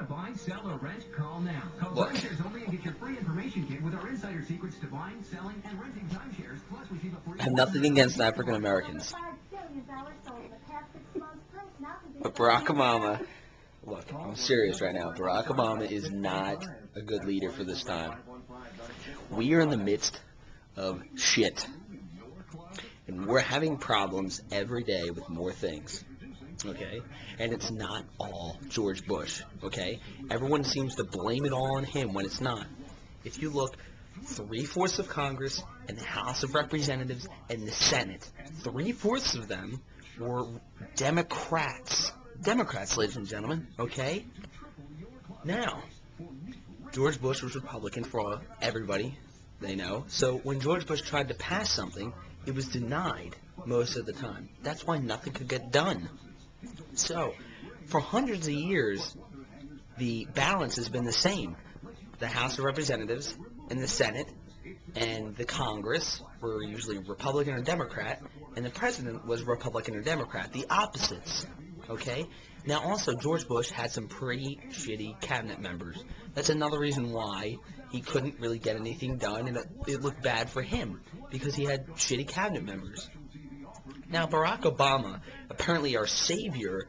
buy, sell, or rent? Call now. Call Look. Timeshares Only and get your free information kit with our insider secrets to buying, selling, and renting timeshares. Plus, receive a free... I have nothing against African Americans. But Barack Obama, look, I'm serious right now. Barack Obama is not a good leader for this time. We are in the midst of shit. And we're having problems every day with more things. Okay? And it's not all George Bush. Okay? Everyone seems to blame it all on him when it's not. If you look, 3/4 of Congress and the House of Representatives and the Senate, 3/4 of them were Democrats. Democrats, ladies and gentlemen. Okay? Now, George Bush was Republican for everybody, they know. So when George Bush tried to pass something, it was denied most of the time. That's why nothing could get done. So, for hundreds of years, the balance has been the same. The House of Representatives and the Senate and the Congress were usually Republican or Democrat, and the President was Republican or Democrat. The opposites. Okay? Now, also, George Bush had some pretty shitty cabinet members. That's another reason why he couldn't really get anything done, and it looked bad for him, because he had shitty cabinet members. Now, Barack Obama, apparently our savior,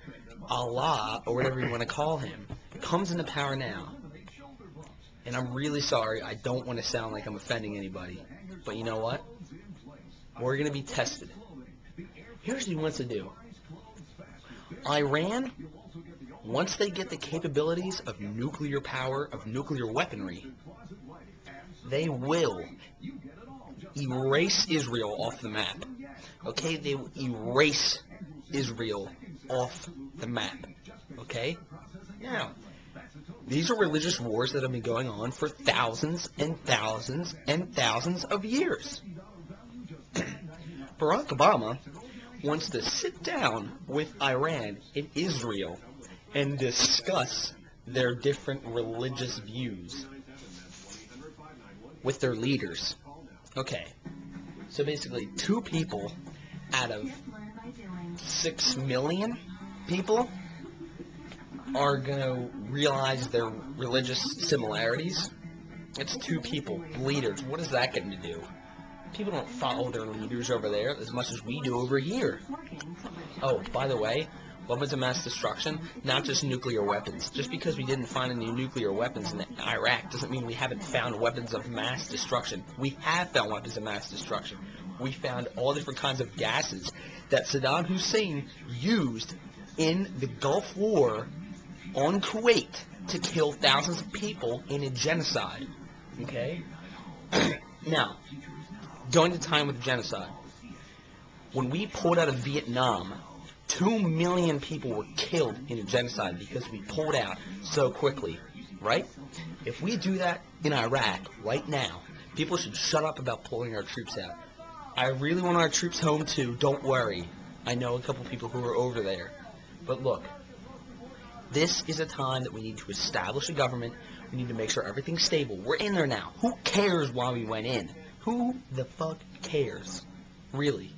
Allah, or whatever you want to call him, comes into power now. And I'm really sorry, I don't want to sound like I'm offending anybody, but you know what? We're going to be tested. Here's what he wants to do. Iran, once they get the capabilities of nuclear power, of nuclear weaponry, they will erase Israel off the map. Okay? They will erase Israel off the map. Okay? Now, these are religious wars that have been going on for thousands and thousands and thousands of years. Barack Obama wants to sit down with Iran and Israel and discuss their different religious views with their leaders. Okay, so basically 2 people out of 6 million people are going to realize their religious similarities. It's 2 people, leaders. What is that going to do? People don't follow their leaders over there as much as we do over here. Oh, by the way, weapons of mass destruction, not just nuclear weapons. Just because we didn't find any nuclear weapons in Iraq doesn't mean we haven't found weapons of mass destruction. We have found weapons of mass destruction. We found all different kinds of gases that Saddam Hussein used in the Gulf War on Kuwait to kill thousands of people in a genocide. Okay? Now, going to time with genocide. When we pulled out of Vietnam, 2 million people were killed in a genocide because we pulled out so quickly, right? If we do that in Iraq right now, people should shut up about pulling our troops out. I really want our troops home too, don't worry. I know a couple people who are over there. But look, this is a time that we need to establish a government. We need to make sure everything's stable. We're in there now. Who cares why we went in? Who the fuck cares? Really.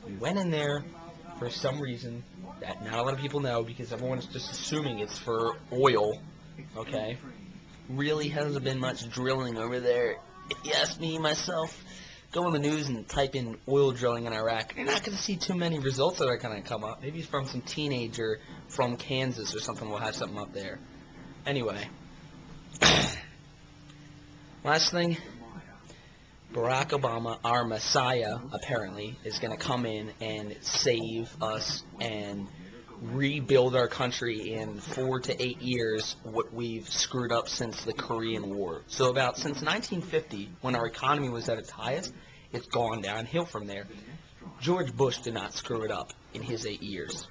We went in there for some reason that not a lot of people know, because everyone's just assuming it's for oil, okay? Really hasn't been much drilling over there. If you ask me, myself, go on the news and type in oil drilling in Iraq. You're not going to see too many results that are going to come up. Maybe from some teenager from Kansas or something will have something up there. Anyway. Last thing. Barack Obama, our messiah, apparently, is going to come in and save us and rebuild our country in 4 to 8 years what we've screwed up since the Korean War. So since 1950, when our economy was at its highest, it's gone downhill from there. George Bush did not screw it up in his 8 years.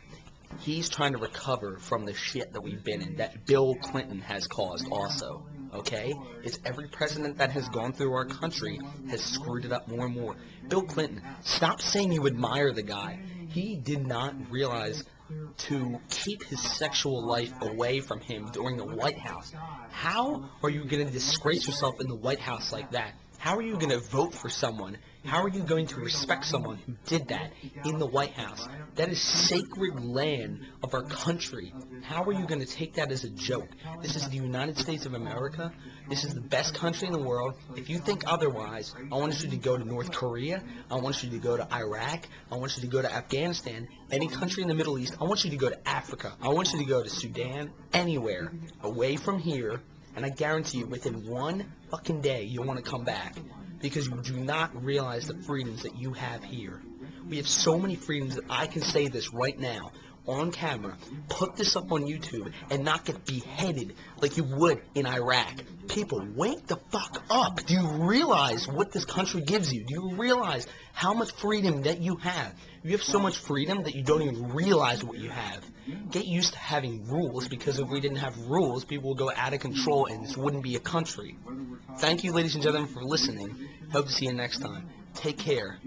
He's trying to recover from the shit that we've been in, that Bill Clinton has caused also. Okay? It's every president that has gone through our country has screwed it up more and more. Bill Clinton, stop saying you admire the guy. He did not realize to keep his sexual life away from him during the White House. How are you going to disgrace yourself in the White House like that? How are you going to vote for someone? How are you going to respect someone who did that in the White House? That is sacred land of our country. How are you going to take that as a joke? This is the United States of America. This is the best country in the world. If you think otherwise, I want you to go to North Korea. I want you to go to Iraq. I want you to go to Afghanistan. Any country in the Middle East. I want you to go to Africa. I want you to go to Sudan. Anywhere away from here. And I guarantee you, within one fucking day, you'll want to come back. Because you do not realize the freedoms that you have here. We have so many freedoms that I can say this right now, on camera, put this up on YouTube, and not get beheaded like you would in Iraq. People, wake the fuck up. Do you realize what this country gives you? Do you realize how much freedom that you have? You have so much freedom that you don't even realize what you have. Get used to having rules, because if we didn't have rules, people would go out of control and this wouldn't be a country. Thank you, ladies and gentlemen, for listening. Hope to see you next time. Take care.